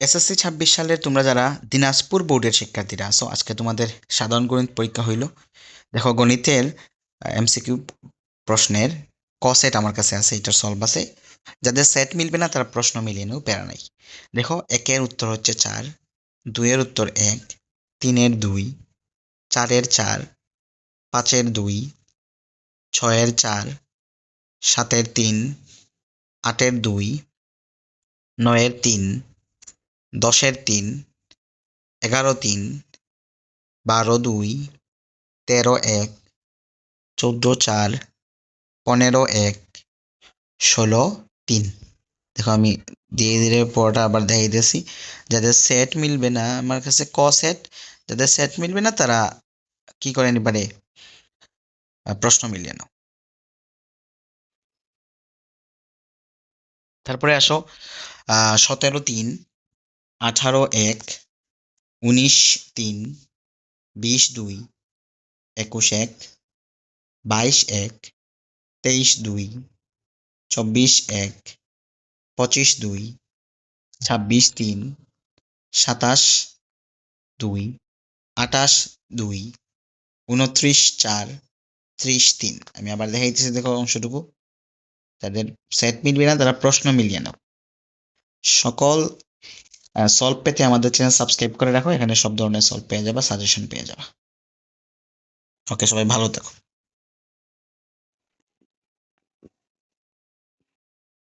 SSC 26 সালের তোমরা যারা দিনাজপুর বোর্ডের শিক্ষার্থীরা আছো, আজকে তোমাদের সাধারণ গণিত পরীক্ষা হইল। দেখো, গণিতের এমসিকিউ প্রশ্নের ক সেট আমার কাছে আছে, এটার সলভ আছে। যাদের সেট মিলবে না তারা প্রশ্ন মিলিয়ে নেও, প্যারা নাই। দেখো, একের উত্তর হচ্ছে 4, দুইয়ের উত্তর 1, তিনের 2, 4-এর 4, 5-এর 2, 6-এর 4, 7-এর 3, 8-এর 2, 9-এর 3, 10-এর 3, 11-3, 12-2, 13-1, 14-4, 15-1, 16-3। দেখো, আমি ধীরে ধীরে পড়াটা আবার দেখাইতেছি। যাদের সেট মিলবে না আমার কাছে ক সেট, যাদের সেট মিলবে না তারা কি করে নিবারে প্রশ্ন মিলিয়ে নাও। তারপরে আসো 17-3, 18-1, 19-3, 20-2, 21-1, 22-1, 23-2, 24-1, 25-2, 26-3, 27-2, 28-2, 29-4, 30-3। আমি আবার দেখাইতেছি, দেখো অংশটুকু। যাদের সেট মিলবে না তারা প্রশ্ন মিলিয়ে নাও। সকল সলভ পেতে আমাদের চ্যানেল সাবস্ক্রাইব করে রাখো, এখানে সব ধরনের সলভ পেয়ে যাবা, সাজেশন পেয়ে যাবা। ওকে, সবাই ভালো থাকো।